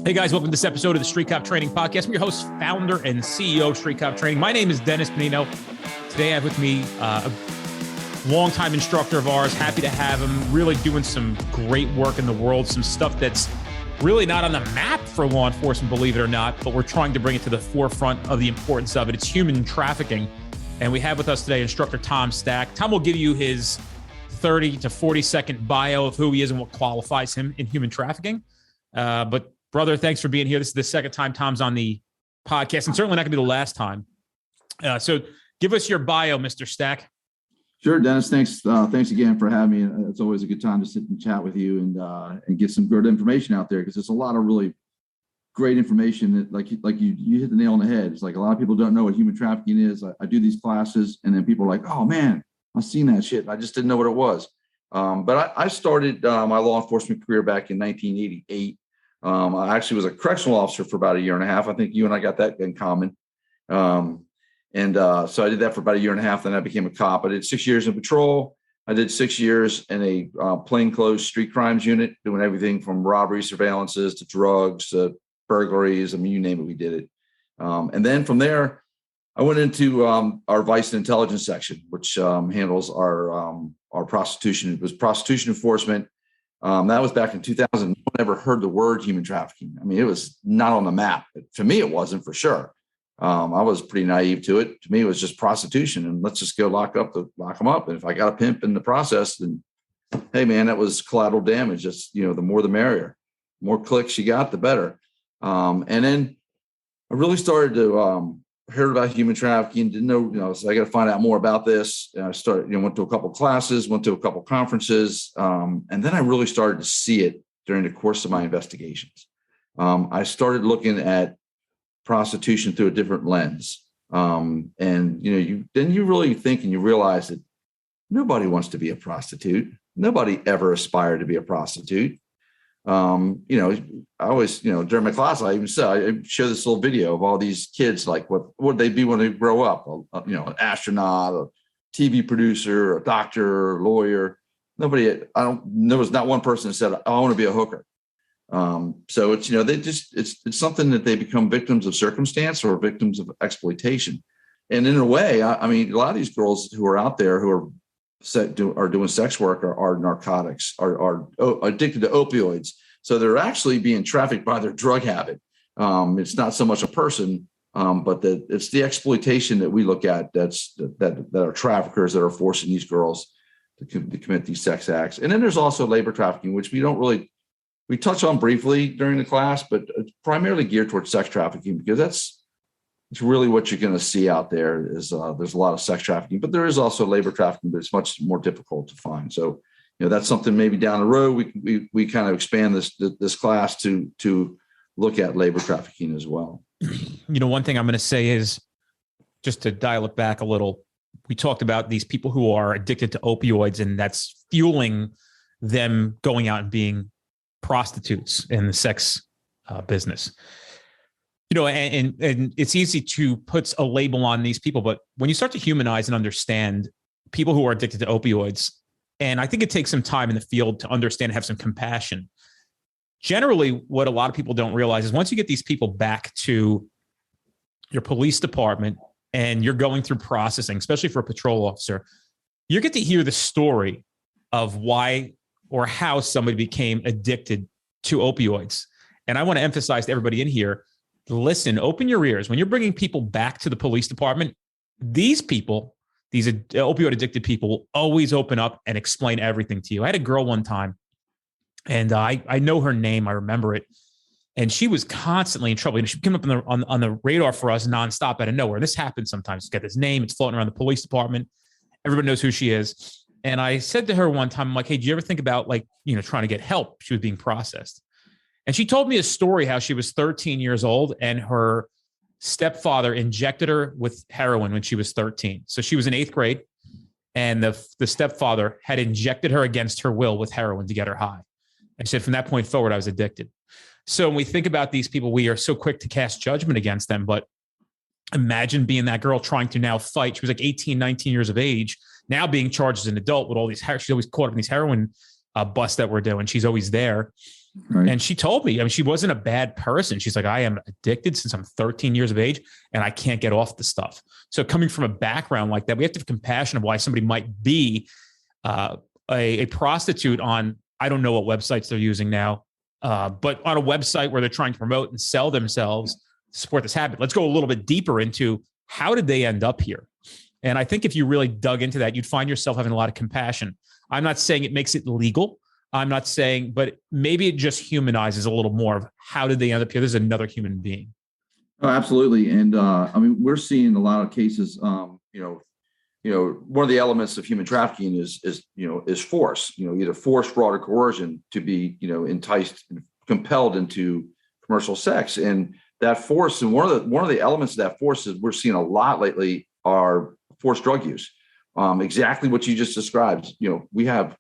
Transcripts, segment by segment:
Hey guys, welcome to this episode of the Street Cop Training Podcast. I'm your host, founder, and CEO of Street Cop Training. My name is Dennis Panino. Today I have with me a longtime instructor of ours. Happy to have him. Really doing some great work in the world, some stuff that's really not on the map for law enforcement, believe it or not, but we're trying to bring it to the forefront of the importance of it. It's human trafficking. And we have with us today instructor Tom Stack. Tom will give you his 30 to 40 second bio of who he is and what qualifies him in human trafficking. But brother, thanks for being here. This is the second time Tom's on the podcast, and certainly not going to be the last time. So give us your bio, Mr. Stack. Sure, Dennis. Thanks again for having me. It's always a good time to sit and chat with you and get some good information out there, because there's a lot of really great information that, like you hit the nail on the head. It's like a lot of people don't know what human trafficking is. I do these classes, and then people are like, "Oh man, I've seen that shit. I just didn't know what it was." But I started my law enforcement career back in 1988. I actually was a correctional officer for about a year and a half. I think you and I got that in common. So I did that for about a year and a half. Then I became a cop. I did 6 years in patrol. I did 6 years in a plainclothes street crimes unit, doing everything from robbery surveillances to drugs to burglaries. I mean, you name it, we did it. And then from there, I went into our vice and intelligence section, which handles our prostitution. It was prostitution enforcement. That was back in 2000. No one ever heard the word human trafficking. I mean, it was not on the map. To me, it wasn't, for sure. I was pretty naive to it. To me, it was just prostitution, and let's just go lock them up. And if I got a pimp in the process, then hey, man, that was collateral damage. Just, the more the merrier. The more clicks you got, the better. And then I really started to heard about human trafficking. Didn't know, so I got to find out more about this. And I started, went to a couple classes, went to a couple conferences, and then I really started to see it during the course of my investigations. I started looking at prostitution through a different lens. And you really think and you realize that nobody wants to be a prostitute. Nobody ever aspired to be a prostitute. I always, during my class, I show this little video of all these kids, like what would they be when they grow up? An astronaut, a TV producer, a doctor, a lawyer. There was not one person that said, I want to be a hooker. So it's, it's something that they become victims of circumstance or victims of exploitation. And in a way, a lot of these girls who are out there who are doing sex work are narcotics, are addicted to opioids. So they're actually being trafficked by their drug habit. It's not so much a person, but it's the exploitation that we look at that are traffickers that are forcing these girls to commit these sex acts. And then there's also labor trafficking, which we touch on briefly during the class, but it's primarily geared towards sex trafficking, because it's really what you're going to see out there is there's a lot of sex trafficking, but there is also labor trafficking, but it's much more difficult to find. So, that's something maybe down the road we kind of expand this class to look at labor trafficking as well. One thing I'm going to say is, just to dial it back a little, we talked about these people who are addicted to opioids, and that's fueling them going out and being prostitutes in the sex business. And it's easy to put a label on these people, but when you start to humanize and understand people who are addicted to opioids, and I think it takes some time in the field to understand, have some compassion. Generally, what a lot of people don't realize is once you get these people back to your police department and you're going through processing, especially for a patrol officer, you get to hear the story of why or how somebody became addicted to opioids. And I want to emphasize to everybody in here, listen, open your ears. When you're bringing people back to the police department, these people, these opioid addicted people, will always open up and explain everything to you. I had a girl one time, and I know her name. I remember it. And she was constantly in trouble. She came up on the radar for us nonstop out of nowhere. This happens sometimes. You get this name. It's floating around the police department. Everybody knows who she is. And I said to her one time, I'm like, hey, did you ever think about trying to get help? She was being processed. And she told me a story how she was 13 years old and her stepfather injected her with heroin when she was 13. So she was in 8th grade, and the stepfather had injected her against her will with heroin to get her high. And she said, from that point forward, I was addicted. So when we think about these people, we are so quick to cast judgment against them. But imagine being that girl trying to now fight. She was like 18, 19 years of age, now being charged as an adult with all these, she's always caught up in these heroin bus that we're doing. She's always there. Right. And she told me, I mean, she wasn't a bad person. She's like, I am addicted since I'm 13 years of age and I can't get off the stuff. So coming from a background like that, we have to have compassion of why somebody might be a prostitute on, I don't know what websites they're using now, but on a website where they're trying to promote and sell themselves to support this habit. Let's go a little bit deeper into how did they end up here? And I think if you really dug into that, you'd find yourself having a lot of compassion. I'm not saying it makes it legal. I'm not saying, but maybe it just humanizes a little more of how did they end up here? There's another human being. Oh, absolutely. And I mean, we're seeing a lot of cases, one of the elements of human trafficking is force, either force, fraud, or coercion to be, enticed and compelled into commercial sex. And that force, and one of the elements of that force is we're seeing a lot lately are forced drug use. Exactly what you just described. We have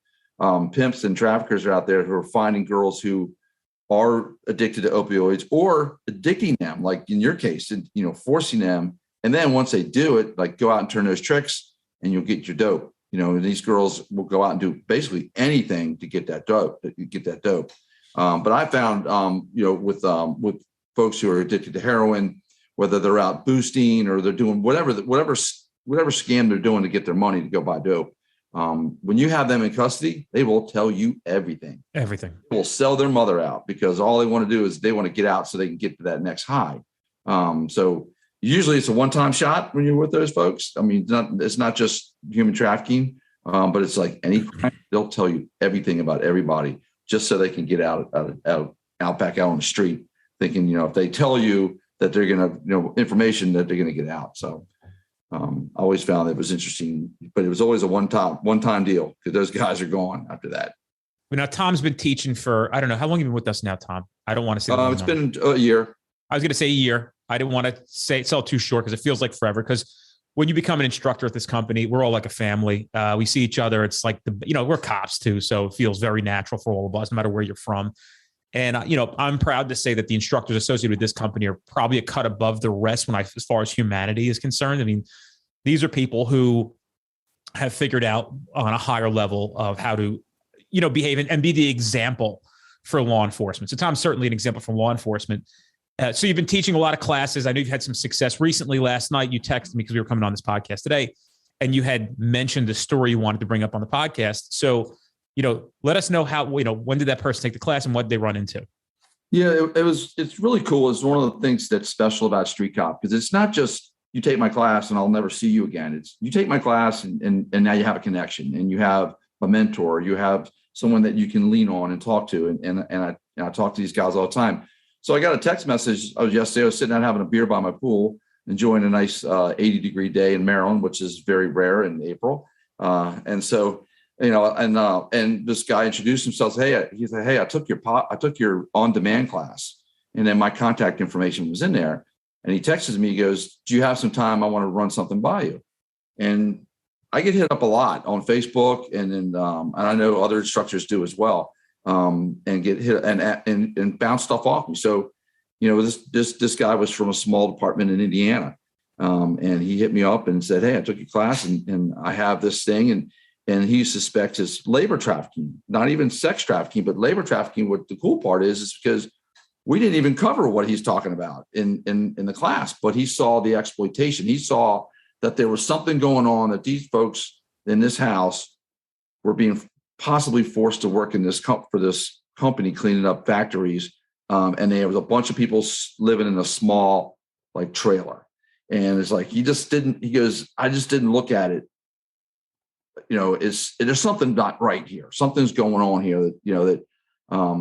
pimps and traffickers are out there who are finding girls who are addicted to opioids or addicting them, like in your case, and forcing them. And then once they do it, like go out and turn those tricks and you'll get your dope. And these girls will go out and do basically anything to get that dope. But I found, with folks who are addicted to heroin, whether they're out boosting or they're doing whatever scam they're doing to get their money to go buy dope. When you have them in custody, they will tell you everything. Everything. They will sell their mother out because all they want to do is they want to get out so they can get to that next high. So usually it's a one-time shot when you're with those folks. I mean, it's not just human trafficking, but it's like any crime. They'll tell you everything about everybody just so they can get out back out on the street, thinking, if they tell you that they're going to, information that they're going to get out. So I always found it was interesting, but it was always a one-time deal because those guys are gone after that. Now, Tom's been teaching for, I don't know, how long have you been with us now, Tom? I don't want to say. It's been a year. I was going to say a year. I didn't want to sell too short because it feels like forever. Because when you become an instructor at this company, we're all like a family. We see each other. It's like we're cops too, so it feels very natural for all of us, no matter where you're from. And I'm proud to say that the instructors associated with this company are probably a cut above the rest as far as humanity is concerned. I mean, these are people who have figured out on a higher level of how to, behave and be the example for law enforcement. So Tom's certainly an example for law enforcement. So you've been teaching a lot of classes. I know you've had some success recently. Last night you texted me because we were coming on this podcast today, and you had mentioned the story you wanted to bring up on the podcast. So, let us know how, when did that person take the class and what did they run into? Yeah, it's really cool. It's one of the things that's special about Street Cop, because it's not just you take my class and I'll never see you again. It's you take my class and now you have a connection and you have a mentor, you have someone that you can lean on and talk to. And I talk to these guys all the time. So I got a text message. I was sitting out having a beer by my pool, enjoying a nice 80-degree day in Maryland, which is very rare in April. And so, and this guy introduced himself. He said, "Hey, I took your on-demand class," and then my contact information was in there. And he texts me. He goes, "Do you have some time? I want to run something by you." And I get hit up a lot on Facebook, and I know other instructors do as well. And get hit and bounce stuff off me. So, this guy was from a small department in Indiana, and he hit me up and said, "Hey, I took your class, and I have this thing," and he suspects it's labor trafficking, not even sex trafficking, but labor trafficking. What the cool part is because we didn't even cover what he's talking about in the class, but he saw the exploitation. He saw that there was something going on, that these folks in this house were being possibly forced to work in for this company cleaning up factories. And there was a bunch of people living in a small trailer. And it's like, he goes, "I just didn't look at it. There's something not right here. Something's going on here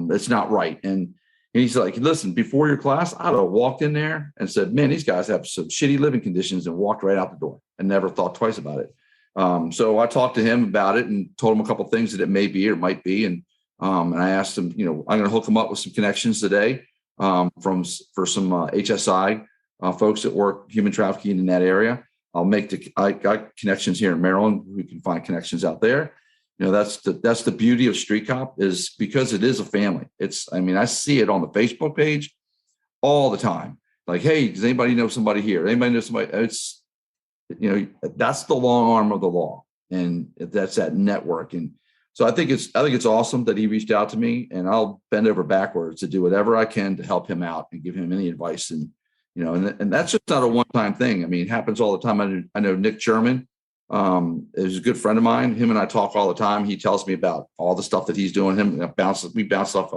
that's not right." And he's like, "Listen, before your class, I'd have walked in there and said, man, these guys have some shitty living conditions," and walked right out the door and never thought twice about it. So I talked to him about it and told him a couple of things that it may be or might be. And I asked him, I'm going to hook him up with some connections today for some HSI folks that work human trafficking in that area. I got connections here in Maryland. We can find connections out there. That's the beauty of Street Cop, is because it is a family. I see it on the Facebook page all the time. Like, "Hey, does anybody know somebody here? Anybody know somebody?" That's the long arm of the law, and that's that network. And So I think it's awesome that he reached out to me, and I'll bend over backwards to do whatever I can to help him out and give him any advice. And, and that's just not a one-time thing. I mean, it happens all the time. I know Nick Sherman is a good friend of mine. Him and I talk all the time. He tells me about all the stuff that he's doing. We bounce stuff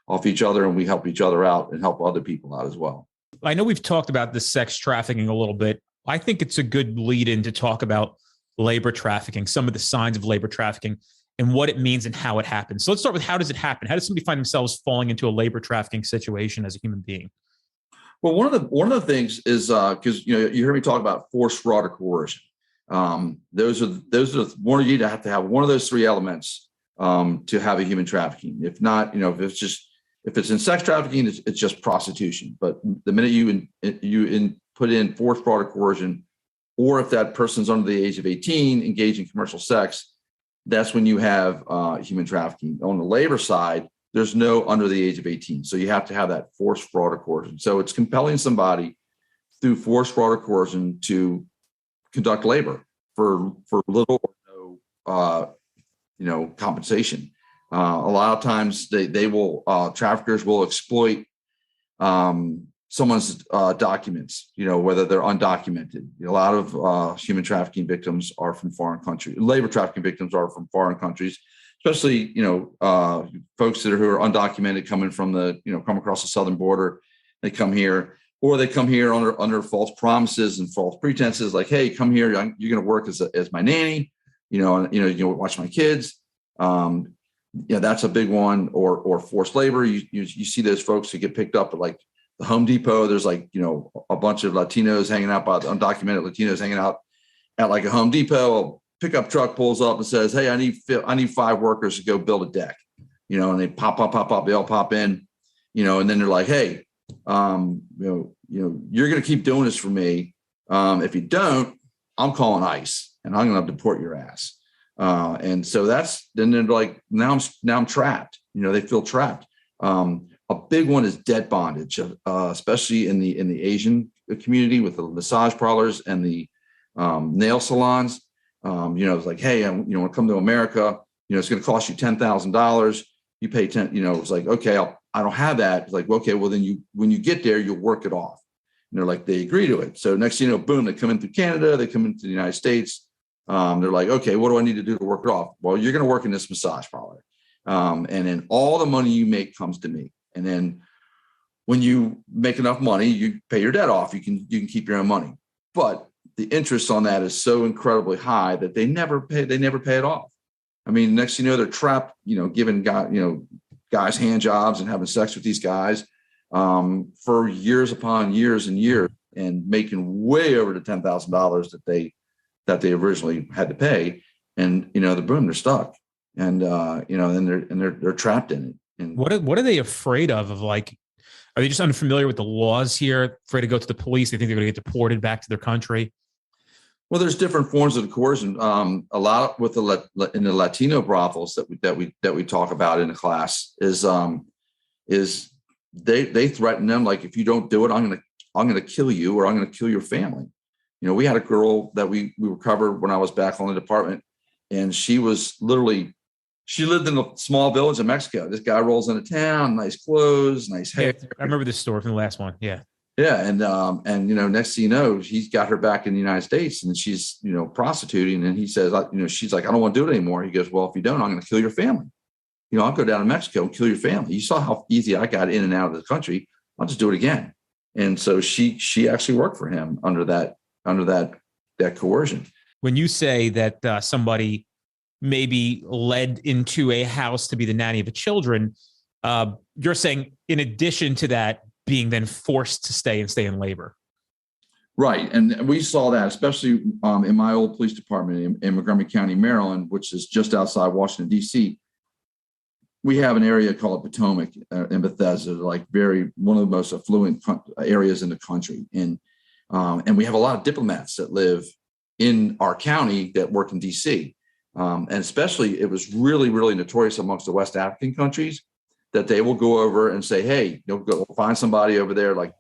off each other, and we help each other out and help other people out as well. I know we've talked about the sex trafficking a little bit. I think it's a good lead in to talk about labor trafficking, some of the signs of labor trafficking and what it means and how it happens. So let's start with, how does it happen? How does somebody find themselves falling into a labor trafficking situation as a human being? Well, one of the things is because you heard me talk about force, fraud, or coercion. Those are one of you to have one of those three elements to have a human trafficking. If not, if it's in sex trafficking, it's just prostitution. But the minute you put in force, fraud, or coercion, or if that person's under the age of 18 engaged in commercial sex, that's when you have human trafficking. On the labor side, there's no under the age of 18. So you have to have that force, fraud, or coercion. So it's compelling somebody through force, fraud, or coercion to conduct labor for little or no compensation. A lot of times they will traffickers will exploit someone's documents, whether they're undocumented. A lot of human trafficking victims are from foreign countries. Labor trafficking victims are from foreign countries, especially, folks who are undocumented coming from come across the southern border. They come here, or they come here under false promises and false pretenses, like, hey, come here, you're going to work as my nanny, you watch my kids. That's a big one. Or forced labor. You see those folks who get picked up at like the Home Depot. There's like, a bunch of Latinos hanging out, undocumented Latinos hanging out at like a Home Depot. A pickup truck pulls up and says, hey, I need 5 workers to go build a deck, and they pop, they all pop in, and then they're like, hey, you're going to keep doing this for me. If you don't, I'm calling ICE and I'm going to deport your ass. And so then they're like, now I'm trapped. They feel trapped. A big one is debt bondage, especially in the Asian community with the massage parlors and the nail salons. It's like, hey, when I come to America, it's going to cost you $10,000. You pay 10. It's like, okay, I don't have that. It's like, okay, well then when you get there, you'll work it off. And they're like, they agree to it. So next, boom, they come in through Canada, they come into the United States. They're like, okay, what do I need to do to work it off? Well, you're going to work in this massage parlor. And then all the money you make comes to me. And then when you make enough money, you pay your debt off. You can keep your own money. But the interest on that is so incredibly high that they never pay it off. I mean, next thing you know, they're trapped, giving guys hand jobs and having sex with these guys for years upon years and years, and making way over the $10,000 that they originally had to pay. And they're stuck, and they're trapped in it. And what are they afraid of? Like, are they just unfamiliar with the laws here? Afraid to go to the police? They think they're going to get deported back to their country? Well, there's different forms of coercion. A lot with in the Latino brothels that we talk about in the class is they threaten them, like, if you don't do it, I'm gonna kill you, or I'm gonna kill your family. We had a girl that we recovered when I was back on the department, and she lived in a small village in Mexico. This guy rolls into town, nice clothes, nice hair. Yeah, I remember this story from the last one. Yeah. Yeah. And next thing you know, he's got her back in the United States, and she's, prostituting. And he says, she's like, I don't want to do it anymore. He goes, well, if you don't, I'm going to kill your family. I'll go down to Mexico and kill your family. You saw how easy I got in and out of the country. I'll just do it again. And so she actually worked for him under that coercion. When you say that somebody may be led into a house to be the nanny of the children, you're saying in addition to that, being then forced to stay in labor. Right. And we saw that, especially in my old police department in Montgomery County, Maryland, which is just outside Washington, D.C. We have an area called Potomac in Bethesda, like one of the most affluent areas in the country. And we have a lot of diplomats that live in our county that work in D.C. And especially, it was really, really notorious amongst the West African countries that they will go over and say, hey, go find somebody over there, like,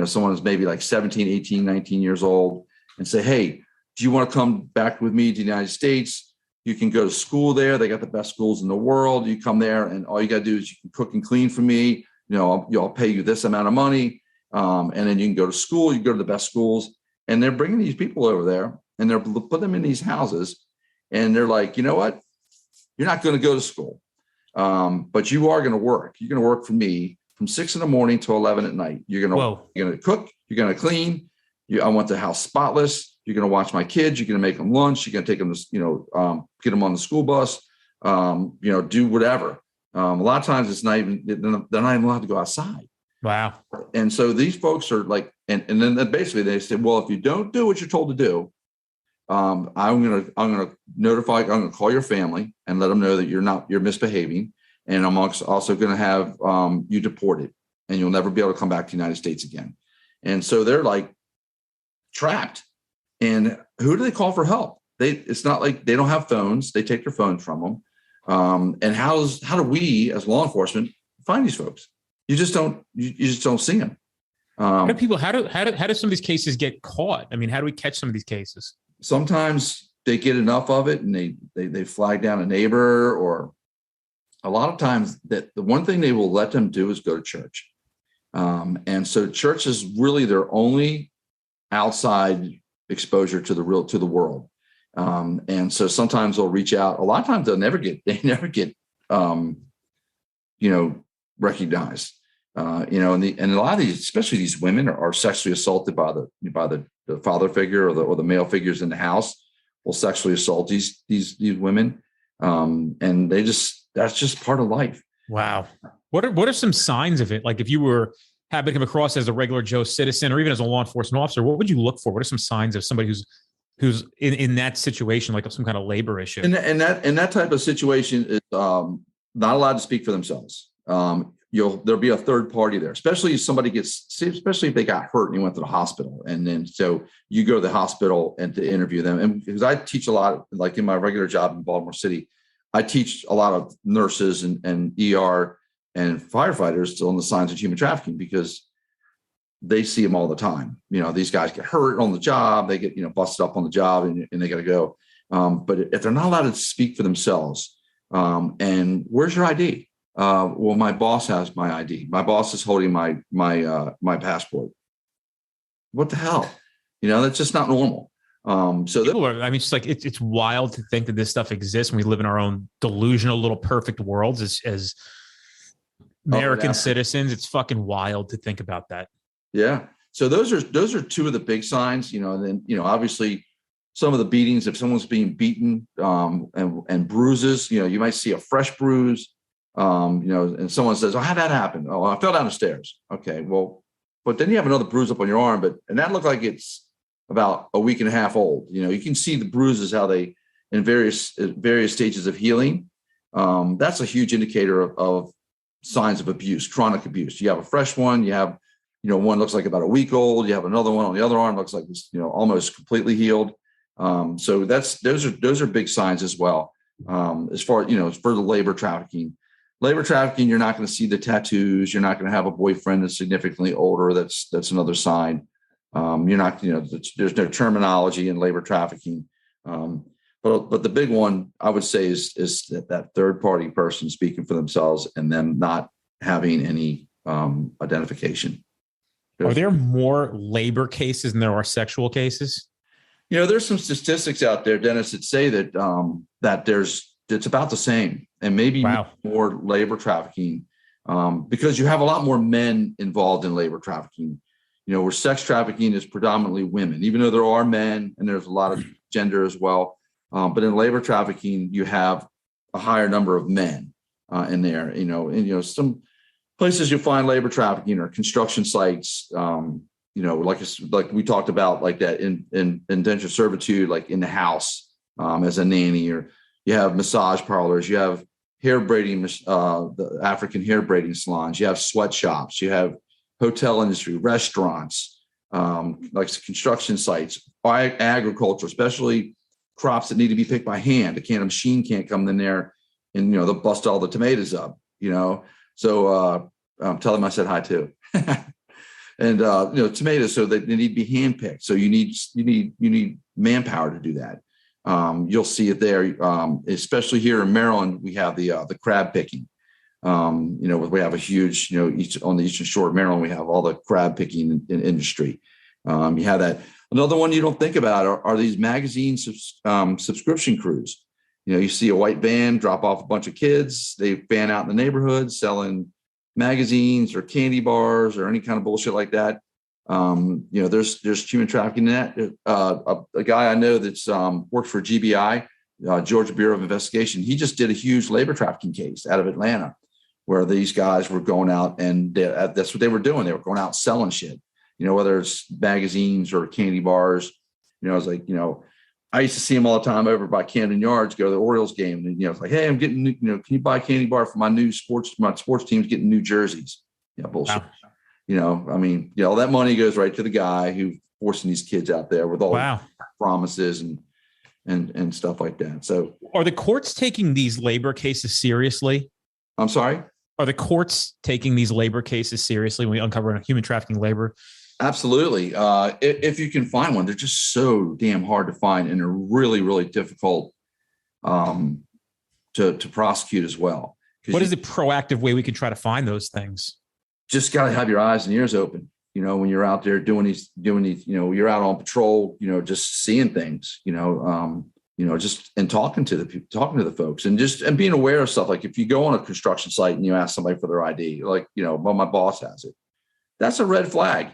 someone who's maybe like 17, 18, 19 years old, and say, hey, do you want to come back with me to the United States? You can go to school there. They got the best schools in the world. You come there and all you got to do is you can cook and clean for me. I'll pay you this amount of money. And then you can go to school. You go to the best schools. And they're bringing these people over there and they're putting them in these houses. And they're like, you know what? You're not going to go to school, but you are going to work. You're going to work for me from 6 a.m. to 11 p.m. You're going to cook. You're going to clean. I want the house spotless. You're going to watch my kids. You're going to make them lunch. You're going to take them to, get them on the school bus, do whatever. A lot of times it's not even, they're not even allowed to go outside. Wow. And so these folks are like, and then basically they said, well, if you don't do what you're told to do, I'm going to call your family and let them know that you're misbehaving. And I'm also going to have you deported and you'll never be able to come back to the United States again. And so they're like trapped. And who do they call for help? It's not like they don't have phones. They take their phones from them. And how do we as law enforcement find these folks? You just don't see them. How do some of these cases get caught? I mean, how do we catch some of these cases? Sometimes they get enough of it and they flag down a neighbor, or a lot of times that the one thing they will let them do is go to church. And so church is really their only outside exposure to the world. And so sometimes they'll reach out. A lot of times they never get recognized. And a lot of these, especially these women, are sexually assaulted by the father figure or the male figures in the house will sexually assault these women. And that's just part of life. Wow. What are some signs of it? Like if you happen to come across as a regular Joe citizen or even as a law enforcement officer, what would you look for? What are some signs of somebody who's in that situation, like some kind of labor issue? And that type of situation is not allowed to speak for themselves. There'll be a third party there, especially if they got hurt and you went to the hospital. And then, so you go to the hospital and to interview them. And because I teach a lot, like in my regular job in Baltimore City, I teach a lot of nurses and ER and firefighters on the signs of human trafficking because they see them all the time. These guys get hurt on the job, they get, busted up on the job and they got to go. But if they're not allowed to speak for themselves, and where's your ID? Well, my boss has my ID. My boss is holding my passport. What the hell? That's just not normal. It's wild to think that this stuff exists and we live in our own delusional little perfect worlds as American citizens. It's fucking wild to think about that. Yeah. So those are two of the big signs, and then, obviously some of the beatings, if someone's being beaten, and bruises, you might see a fresh bruise. And someone says, "Oh, how'd that happen?" "Oh, I fell down the stairs." Okay, well, but then you have another bruise up on your arm, and that looked like it's about a week and a half old. You can see the bruises, how they in various stages of healing. That's a huge indicator of signs of abuse, chronic abuse. You have a fresh one, you have, one looks like about a week old, you have another one on the other arm, looks like it's, almost completely healed. So those are big signs as well. As far, for the labor trafficking, you're not going to see the tattoos. You're not going to have a boyfriend that's significantly older. That's another sign. You're not, there's no terminology in labor trafficking. But the big one I would say is that third party person speaking for themselves and them not having any identification. Are there more labor cases than there are sexual cases? There's some statistics out there, Dennis, that say that it's about the same, and maybe more labor trafficking because you have a lot more men involved in labor trafficking. Where sex trafficking is predominantly women, even though there are men and there's a lot of gender as well. But in labor trafficking, you have a higher number of men in there. And some places you find labor trafficking are construction sites. Like we talked about, like that in indentured servitude, like in the house as a nanny, or you have massage parlors, you have hair braiding, the African hair braiding salons, you have sweatshops, you have hotel industry, restaurants, like construction sites, agriculture, especially crops that need to be picked by hand. A machine can't come in there and, they'll bust all the tomatoes up, So tell them I said hi too. And, tomatoes, so they need to be hand picked. So you need manpower to do that. You'll see it there, especially here in Maryland. We have the crab picking. We have a huge, each on the Eastern Shore of Maryland, we have all the crab picking industry. You have that. Another one you don't think about are these magazine subscription crews. You see a white van drop off a bunch of kids. They fan out in the neighborhood selling magazines or candy bars or any kind of bullshit like that. There's human trafficking in that. A guy I know that's works for GBI, Georgia Bureau of Investigation. He just did a huge labor trafficking case out of Atlanta, where these guys were going out and that's what they were doing. They were going out selling shit, whether it's magazines or candy bars. I was like, I used to see them all the time over by Camden Yards, go to the Orioles game. And, it's like, hey, I'm getting, can you buy a candy bar for my sports team's getting new jerseys? Yeah, bullshit. Wow. All that money goes right to the guy who's forcing these kids out there with all the promises and stuff like that. So are the courts taking these labor cases seriously? I'm sorry? Are the courts taking these labor cases seriously when we uncover human trafficking labor? Absolutely. If you can find one, they're just so damn hard to find, and they're really, really difficult to prosecute as well. What is the proactive way we can try to find those things? Just got to have your eyes and ears open. When you're out there doing these, you're out on patrol, just seeing things, just and talking to the folks and being aware of stuff. Like if you go on a construction site and you ask somebody for their ID, like, well, my boss has it. That's a red flag.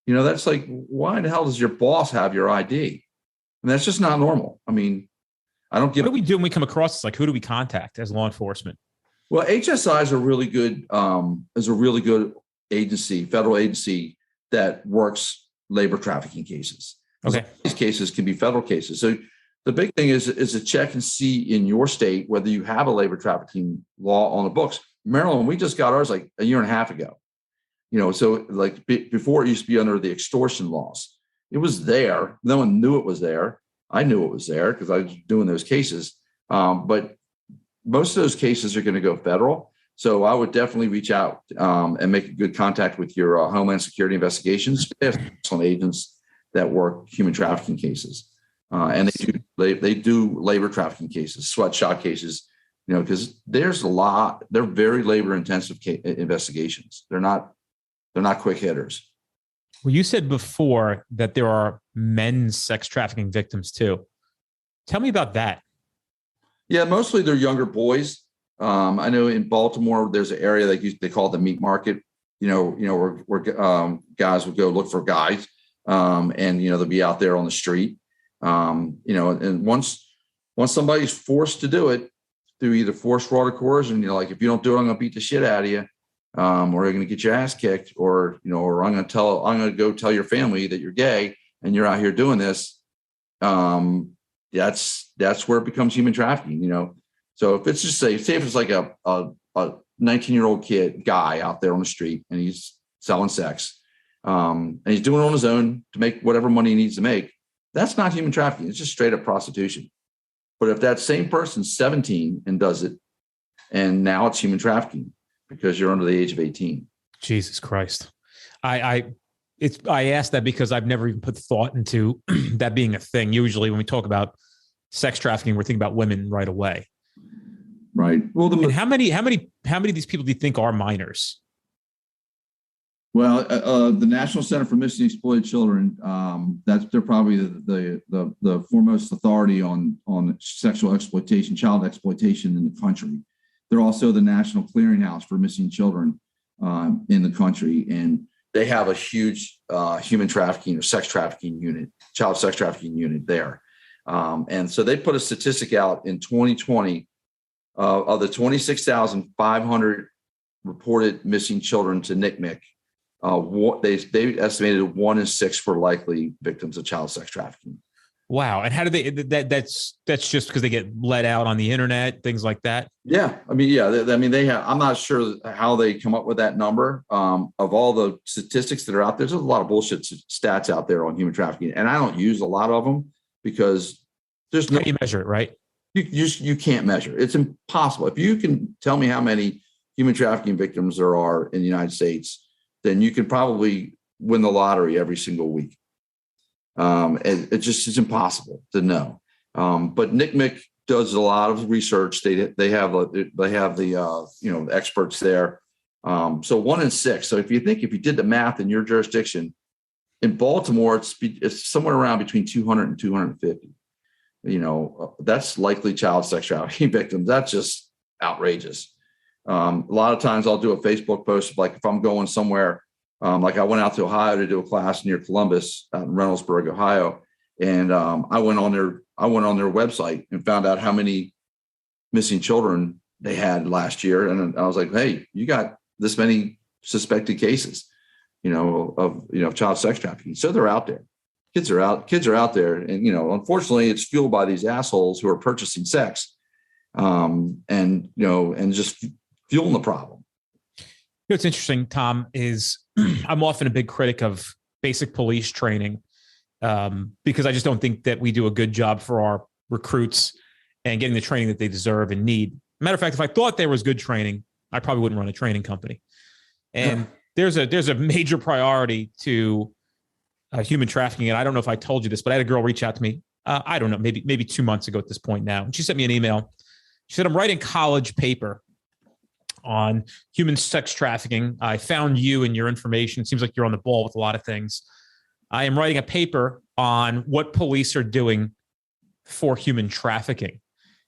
That's like, why the hell does your boss have your ID? And that's just not normal. I don't get. What do we do when we come across this? Like, who do we contact as law enforcement? Well, HSI is a really good agency, federal agency that works labor trafficking cases. Okay. These cases can be federal cases. So the big thing is to check and see in your state whether you have a labor trafficking law on the books. Maryland, we just got ours like a year and a half ago. So like before it used to be under the extortion laws. It was there. No one knew it was there. I knew it was there because I was doing those cases. But most of those cases are going to go federal. So I would definitely reach out and make a good contact with your Homeland Security investigations. They have excellent agents that work human trafficking cases. And they do labor trafficking cases, sweatshop cases, because there's a lot. They're very labor intensive investigations. They're not quick hitters. Well, you said before that there are men's sex trafficking victims too. Tell me about that. Yeah, mostly they're younger boys. I know in Baltimore, there's an area they call the meat market, where guys would go look for guys, and they'll be out there on the street, and once somebody's forced to do it through either forced fraud or coercion, like if you don't do it, I'm going to beat the shit out of you, or you're going to get your ass kicked, or or I'm going to go tell your family that you're gay and you're out here doing this. That's where it becomes human trafficking. So if it's just say if it's like a 19-year-old guy out there on the street and he's selling sex, and he's doing it on his own to make whatever money he needs to make, that's not human trafficking. It's just straight up prostitution. But if that same person's 17 and does it, and now it's human trafficking because you're under the age of 18. Jesus Christ. I asked that because I've never even put thought into that being a thing. Usually when we talk about sex trafficking, we're thinking about women right away. Right. Well, and how many of these people do you think are minors? Well, the National Center for Missing and Exploited Children, they're probably the foremost authority on sexual exploitation, child exploitation in the country. They're also the National Clearinghouse for Missing Children in the country, and they have a huge human trafficking or sex trafficking unit, child sex trafficking unit there. And so they put a statistic out in 2020 of the 26,500 reported missing children to NCMEC. They estimated 1 in 6 were likely victims of child sex trafficking. Wow. And how do they, that's just because they get let out on the internet, things like that? Yeah. They have, I'm not sure how they come up with that number. Of all the statistics that are out there, there's a lot of bullshit stats out there on human trafficking. And I don't use a lot of them because there's no. How do you measure it, right? You can't measure. It's impossible. If you can tell me how many human trafficking victims there are in the United States, then you can probably win the lottery every single week. And it's impossible to know. But NCMEC does a lot of research. They have the experts there. So 1 in 6. So if you did the math in your jurisdiction, in Baltimore, it's somewhere around between 200 and 250. That's likely child sex trafficking victims. That's just outrageous. A lot of times I'll do a Facebook post, like if I'm going somewhere, like I went out to Ohio to do a class near Columbus, out in Reynoldsburg, Ohio, and I went on their website and found out how many missing children they had last year, and I was like, hey, you got this many suspected cases, of child sex trafficking. So they're out there. Kids are out there, and unfortunately, it's fueled by these assholes who are purchasing sex, and just fueling the problem. What's interesting, Tom, is I'm often a big critic of basic police training because I just don't think that we do a good job for our recruits and getting the training that they deserve and need. Matter of fact, if I thought there was good training, I probably wouldn't run a training company. And there's a major priority to human trafficking. And I don't know if I told you this, but I had a girl reach out to me. I don't know, maybe 2 months ago at this point now. And she sent me an email. She said, I'm writing college paper on human sex trafficking. I found you and your information. It seems like you're on the ball with a lot of things. I am writing a paper on what police are doing for human trafficking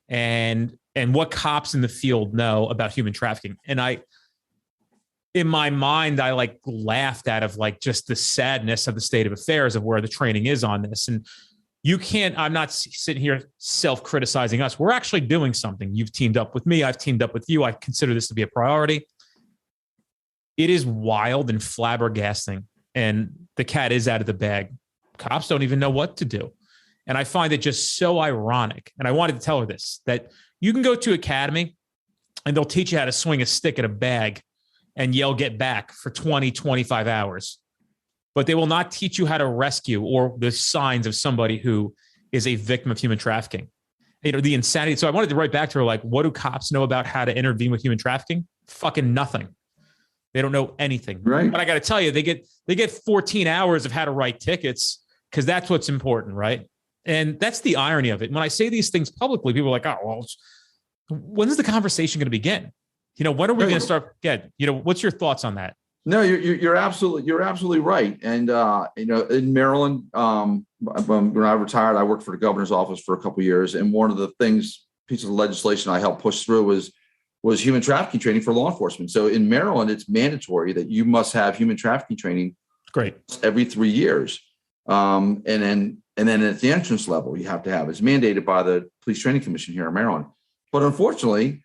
and what cops in the field know about human trafficking. And in my mind, I laughed out of just the sadness of the state of affairs of where the training is on this. And I'm not sitting here self-criticizing us. We're actually doing something. You've teamed up with me. I've teamed up with you. I consider this to be a priority. It is wild and flabbergasting. And the cat is out of the bag. Cops don't even know what to do. And I find it just so ironic. And I wanted to tell her this, that you can go to academy and they'll teach you how to swing a stick at a bag and yell, get back for 20, 25 hours. But they will not teach you how to rescue or the signs of somebody who is a victim of human trafficking. The insanity. So I wanted to write back to her, what do cops know about how to intervene with human trafficking? Fucking nothing. They don't know anything. Right. But I got to tell you, they get 14 hours of how to write tickets because that's what's important, right? And that's the irony of it. When I say these things publicly, people are like, oh, well, when's the conversation going to begin? When are we going to start? What's your thoughts on that? No, you're absolutely right. And in Maryland, when I retired, I worked for the governor's office for a couple of years, and one of the pieces of legislation I helped push through was human trafficking training for law enforcement. So in Maryland, it's mandatory that you must have human trafficking training. Great. Every 3 years, and then at the entrance level, you have to have. It's mandated by the Police Training Commission here in Maryland. But unfortunately,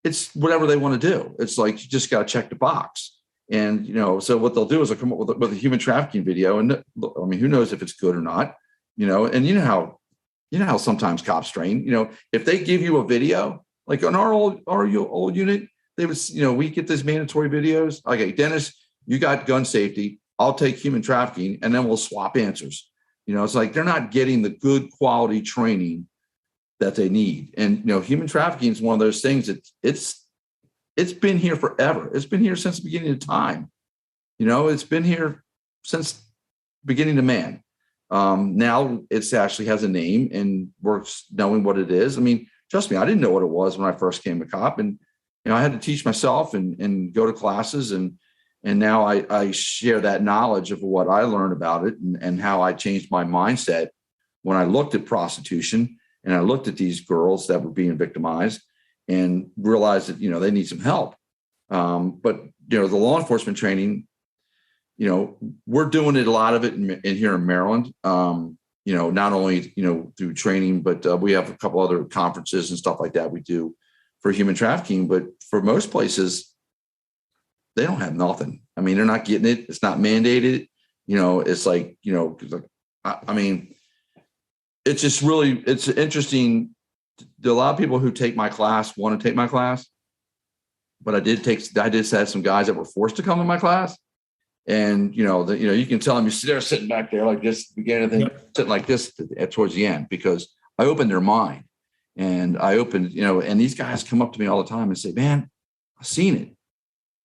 it's whatever they want to do. It's like you just got to check the box. And, so what they'll do is they'll come up with a human trafficking video. And I mean, who knows if it's good or not, and how sometimes cops train, if they give you a video, like on our old unit, they would, we get these mandatory videos. Okay, Dennis, you got gun safety. I'll take human trafficking, and then we'll swap answers. It's like they're not getting the good quality training that they need. And, human trafficking is one of those things that it's been here forever. It's been here since the beginning of time. It's been here since beginning of man. Now it's actually has a name and works knowing what it is. I mean, trust me, I didn't know what it was when I first came a cop, and I had to teach myself and go to classes, and now I share that knowledge of what I learned about it and how I changed my mindset when I looked at prostitution and I looked at these girls that were being victimized and realized that, they need some help. But, the law enforcement training, we're doing it, a lot of it in here in Maryland, not only, through training, but we have a couple other conferences and stuff like that we do for human trafficking. But for most places, they don't have nothing. I mean, they're not getting it. It's not mandated. It's like, I mean, it's just really, it's interesting. A lot of people who take my class want to take my class, but I did have some guys that were forced to come to my class, and you can tell them they're sitting back there like this, beginning of the thing, sitting like this towards the end, because I opened their mind, and and these guys come up to me all the time and say, "Man, I've seen it.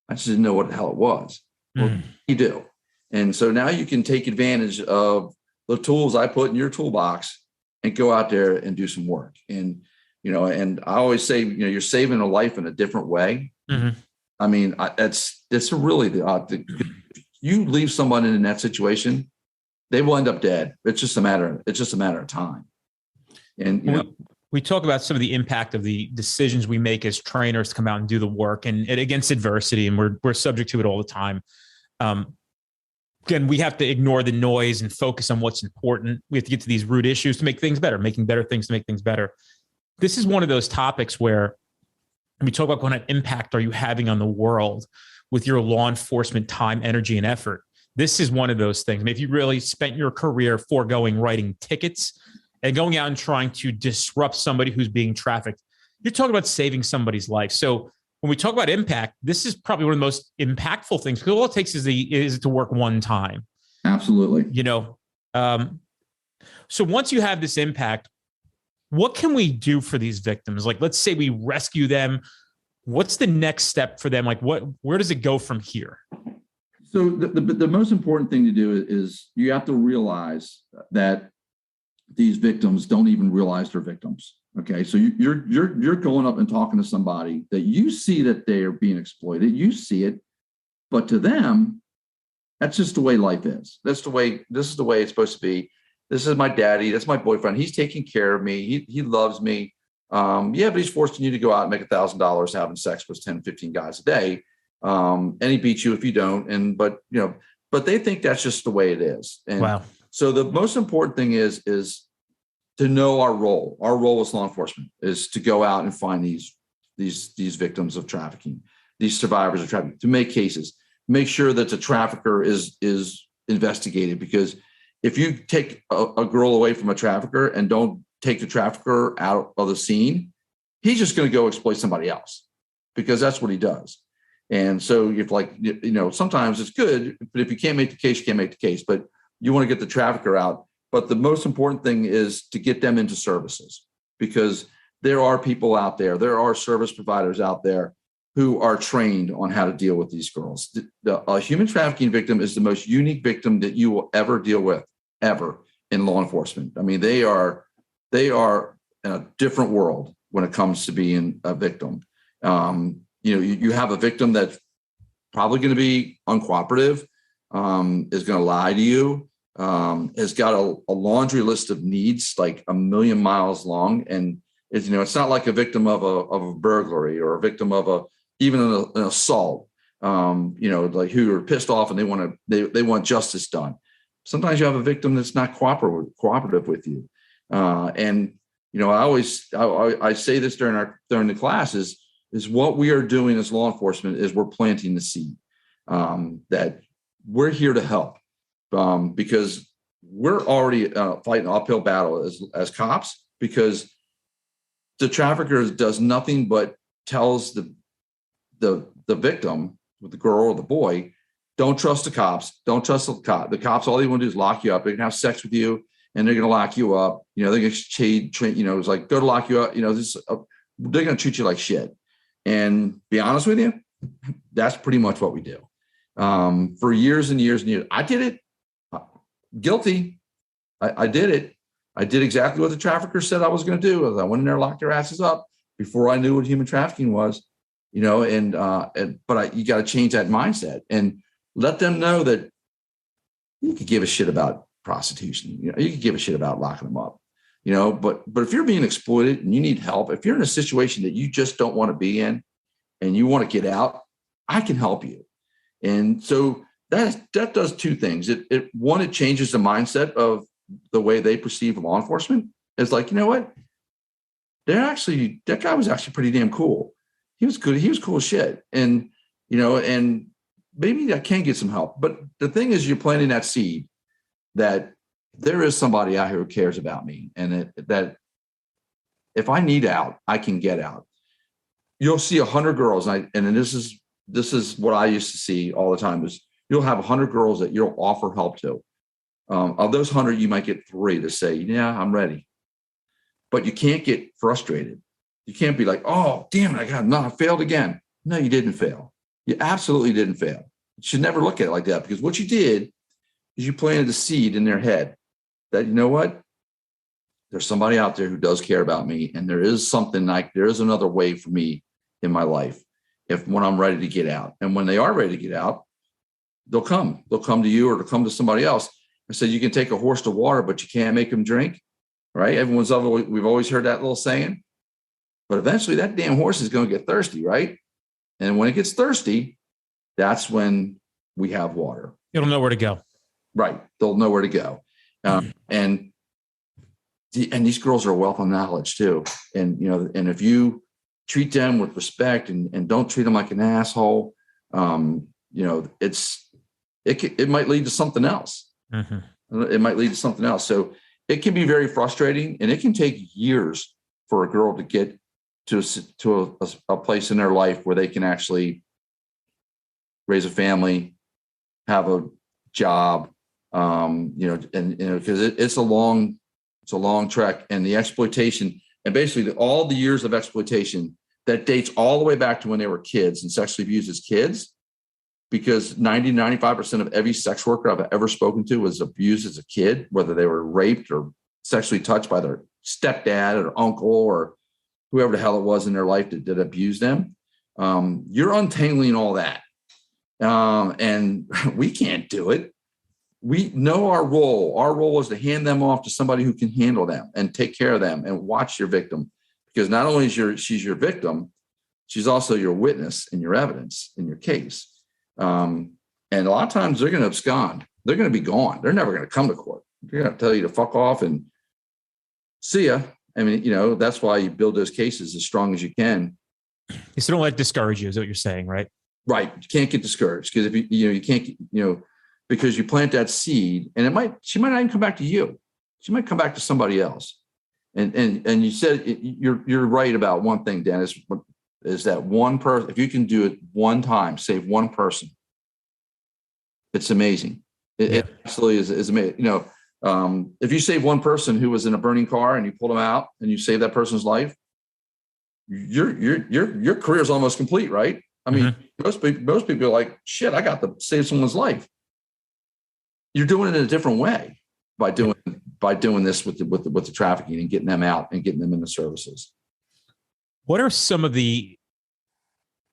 I just didn't know what the hell it was." Well, you do, and so now you can take advantage of the tools I put in your toolbox and go out there and do some work. And, and I always say, you're saving a life in a different way. Mm-hmm. I mean, it's really you leave someone in that situation, they will end up dead. It's just a matter of time. And, we talk about some of the impact of the decisions we make as trainers to come out and do the work and against adversity. And we're subject to it all the time. Again, we have to ignore the noise and focus on what's important. We have to get to these root issues to make things better, making better things to make things better. This is one of those topics where we talk about what kind of impact are you having on the world with your law enforcement time, energy, and effort. This is one of those things. I mean, if you really spent your career foregoing writing tickets and going out and trying to disrupt somebody who's being trafficked, you're talking about saving somebody's life. So when we talk about impact, this is probably one of the most impactful things, because all it takes is to work one time. Absolutely. So once you have this impact, what can we do for these victims? Like, let's say we rescue them. What's the next step for them? Like, where does it go from here? So the most important thing to do is you have to realize that these victims don't even realize they're victims. Okay, so you're going up and talking to somebody that you see that they are being exploited. You see it, but to them, that's just the way life is. This is the way it's supposed to be. This is my daddy. That's my boyfriend. He's taking care of me. He loves me. But he's forcing you to go out and make $1,000 having sex with 10, 15 guys a day. And he beats you if you don't. But they think that's just the way it is. And wow. So the most important thing is to know our role. Our role as law enforcement is to go out and find these victims of trafficking, these survivors of trafficking, to make cases, make sure that the trafficker is investigated. Because if you take a girl away from a trafficker and don't take the trafficker out of the scene, he's just going to go exploit somebody else, because that's what he does. And so if sometimes it's good, but if you can't make the case, you can't make the case, but you want to get the trafficker out. But the most important thing is to get them into services, because there are people out there, there are service providers out there who are trained on how to deal with these girls. A human trafficking victim is the most unique victim that you will ever deal with, ever, in law enforcement. I mean, they are in a different world when it comes to being a victim. You have a victim that's probably going to be uncooperative, is going to lie to you, has got a laundry list of needs like a million miles long, and it's not like a victim of a burglary or a victim of even an assault. Like who are pissed off and they want justice done. Sometimes you have a victim that's not cooperative with you, and I say this during the class is what we are doing as law enforcement is we're planting the seed that we're here to help. Because we're already fighting an uphill battle as cops, because the trafficker does nothing but tells the victim, with the girl or the boy, don't trust the cops. Don't trust the cops. The cops, all they want to do is lock you up. They're going to have sex with you and they're going to lock you up. They're going to it's like, go to lock you up. They're going to treat you like shit. And be honest with you, that's pretty much what we do. For years and years and years. I did it. Guilty. I did it. I did exactly what the trafficker said I was going to do. I went in there, locked their asses up before I knew what human trafficking was, but you got to change that mindset and let them know that you could give a shit about prostitution. You could give a shit about locking them up, but if you're being exploited and you need help, if you're in a situation that you just don't want to be in and you want to get out, I can help you. And so that does two things. It changes the mindset of the way they perceive law enforcement. It's like, you know what? That guy was actually pretty damn cool. He was good. He was cool as shit. And, and maybe I can get some help. But the thing is, you're planting that seed that there is somebody out here who cares about me, and that if I need out, I can get out. You'll see 100 girls. And this is what I used to see all the time is you'll have 100 girls that you'll offer help to. Of those 100, you might get 3 to say, yeah, I'm ready. But you can't get frustrated. You can't be like, oh, damn it, I failed again. No, you didn't fail. You absolutely didn't fail. You should never look at it like that, because what you did is you planted a seed in their head that, you know what? there's somebody out there who does care about me. And there is something like, there is another way for me in my life when I'm ready to get out. And when they are ready to get out, they'll come to you or they'll come to somebody else. I said, you can take a horse to water, but you can't make him drink. Right. We've always heard that little saying, but eventually that damn horse is going to get thirsty. Right. And when it gets thirsty, that's when we have water. It'll know where to go. Right. They'll know where to go. And these girls are a wealth of knowledge too. And, and if you treat them with respect and don't treat them like an asshole, it might lead to something else. Mm-hmm. It might lead to something else. So it can be very frustrating, and it can take years for a girl to get to a place in their life where they can actually raise a family, have a job, because it's a long trek, and the exploitation, and basically all the years of exploitation that dates all the way back to when they were kids and sexually abused as kids, because 95% of every sex worker I've ever spoken to was abused as a kid, whether they were raped or sexually touched by their stepdad or uncle or whoever the hell it was in their life that abused them. You're untangling all that. And we can't do it. We know our role. Our role is to hand them off to somebody who can handle them and take care of them and watch your victim. Because not only is she's your victim, she's also your witness and your evidence in your case. And a lot of times they're going to abscond. They're going to be gone. They're never going to come to court. They're going to tell you to fuck off and see ya. I mean, that's why you build those cases as strong as you can. So don't let it discourage you, is what you're saying, right? Right. You can't get discouraged because if you can't, because you plant that seed, and she might not even come back to you. She might come back to somebody else. And you said you're right about one thing, Dennis, is that one person, if you can do it one time, save one person, it's amazing. It absolutely is amazing. If you save one person who was in a burning car and you pull them out and you save that person's life, your career is almost complete, right? I mean, most people are like, shit, I got to save someone's life. You're doing it in a different way by doing this with the trafficking and getting them out and getting them into services. What are some of the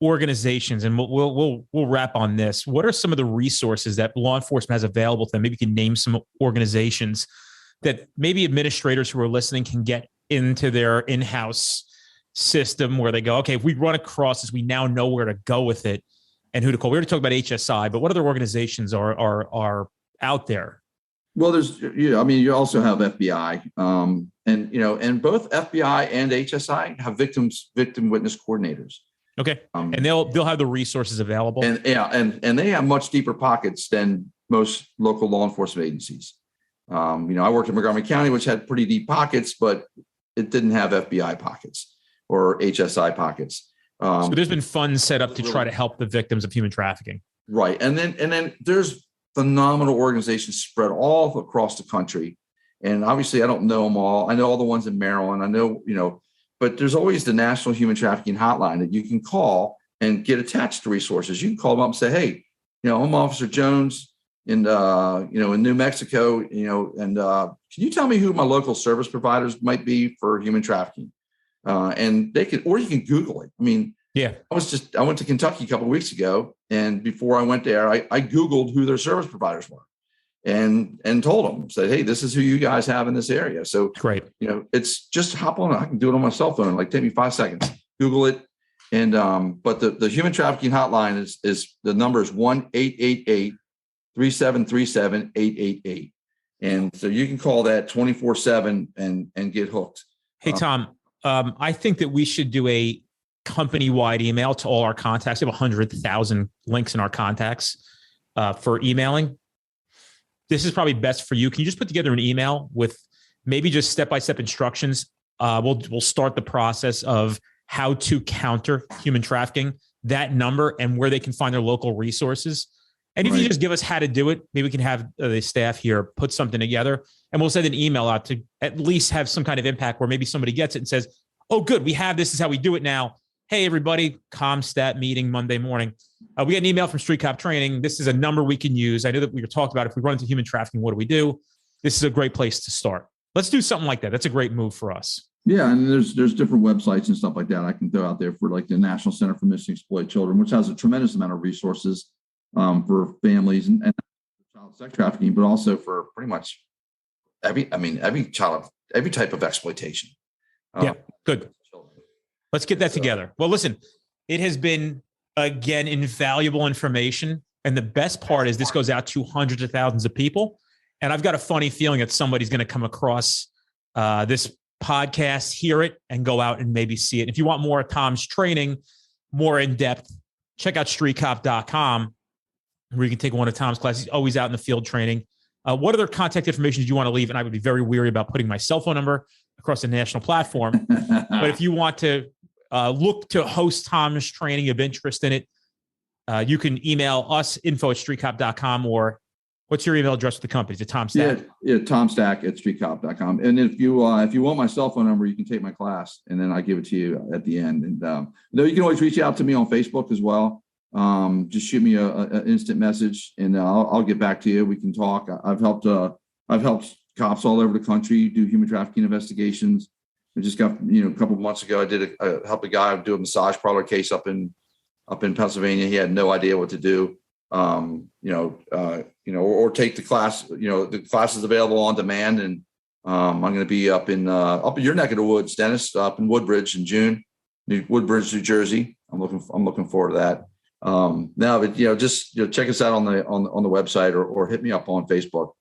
organizations, and we'll wrap on this, what are some of the resources that law enforcement has available to them? Maybe you can name some organizations that maybe administrators who are listening can get into their in-house system where they go, okay, if we run across this, we now know where to go with it and who to call. We already talked about HSI, but what other organizations are out there? Well, you also have FBI, and both FBI and HSI have victim witness coordinators. Okay, and they'll have the resources available. And they have much deeper pockets than most local law enforcement agencies. I worked in Montgomery County, which had pretty deep pockets, but it didn't have FBI pockets or HSI pockets. So there's been funds set up to try to help the victims of human trafficking. Right, and then there's phenomenal organizations spread all across the country. And obviously I don't know them all. I know all the ones in Maryland. I know, but there's always the National Human Trafficking Hotline that you can call and get attached to resources. You can call them up and say, hey, I'm Officer Jones in New Mexico, and can you tell me who my local service providers might be for human trafficking? And they can, or you can Google it. I mean, yeah, I went to Kentucky a couple of weeks ago, and before I went there, I Googled who their service providers were and told them, said, hey, this is who you guys have in this area. So great. It's just hop on. I can do it on my cell phone. Take me 5 seconds, Google it. And, but the human trafficking hotline is the number is 1-888-3737-888. And so you can call that 24/7 and get hooked. Hey, Tom, I think that we should do a company-wide email to all our contacts. We have 100,000 links in our contacts for emailing. This is probably best for you. Can you just put together an email with maybe just step-by-step instructions? We'll start the process of how to counter human trafficking, that number, and where they can find their local resources. And if you just give us how to do it, maybe we can have the staff here put something together, and we'll send an email out to at least have some kind of impact where maybe somebody gets it and says, oh, good, we have this is how we do it now. Hey, everybody, ComStat meeting Monday morning. We got an email from Street Cop Training. This is a number we can use. I know that we were talking about if we run into human trafficking, what do we do? This is a great place to start. let's do something like that. That's a great move for us. Yeah, and there's different websites and stuff like that I can throw out there for like the National Center for Missing and Exploited Children, which has a tremendous amount of resources for families and child sex trafficking, but also for pretty much every type of exploitation. Yeah, good. Let's get that together. Well, listen, it has been, again, invaluable information. And the best part is this goes out to hundreds of thousands of people. And I've got a funny feeling that somebody's going to come across this podcast, hear it, and go out and maybe see it. If you want more of Tom's training, more in depth, check out streetcop.com, where you can take one of Tom's classes. He's always out in the field training. What other contact information do you want to leave? And I would be very weary about putting my cell phone number across a national platform. But if you want to look to host Tom's training of interest in it, you can email us, info@streetcop.com, or what's your email address with the company? Is it Tom Stack? Yeah, tomstack@streetcop.com. And if you want my cell phone number, you can take my class, and then I give it to you at the end. And you can always reach out to me on Facebook as well. Just shoot me an instant message, and I'll get back to you. We can talk. I've helped cops all over the country do human trafficking investigations. I just got, a couple of months ago, I helped a guy do a massage parlor case up in Pennsylvania. He had no idea what to do. Or take the class. The class is available on demand, and I'm going to be up in your neck of the woods, Dennis, up in Woodbridge in June, Woodbridge, New Jersey. I'm looking forward to that. Just check us out on the website or hit me up on Facebook.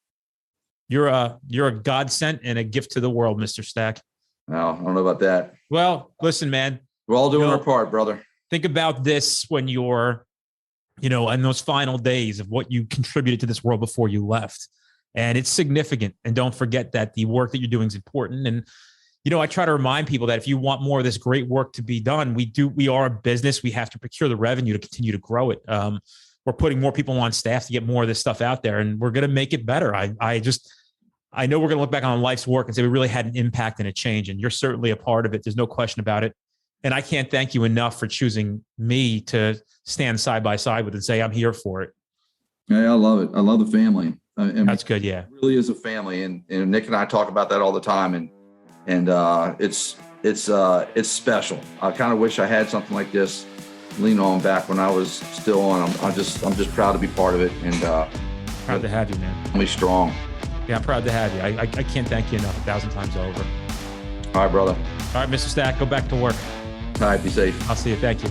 You're a godsend and a gift to the world, Mr. Stack. Well, I don't know about that. Well, listen, man, we're all doing our part, brother. Think about this when you're, in those final days of what you contributed to this world before you left. And it's significant. And don't forget that the work that you're doing is important. And, I try to remind people that if you want more of this great work to be done, we are a business. We have to procure the revenue to continue to grow it. We're putting more people on staff to get more of this stuff out there, and we're going to make it better. I know we're going to look back on life's work and say we really had an impact and a change, and you're certainly a part of it. There's no question about it. And I can't thank you enough for choosing me to stand side by side with and say, I'm here for it. Yeah, I love it. I love the family. That's good. Yeah. It really is a family. And Nick and I talk about that all the time. And it's special. I kind of wish I had something like this lean on back when I was still on. I'm just proud to be part of it. And proud to have you, man. Be strong. Yeah, I'm proud to have you. I can't thank you enough 1,000 times over. All right, brother. All right, Mr. Stack, go back to work. All right, be safe. I'll see you. Thank you.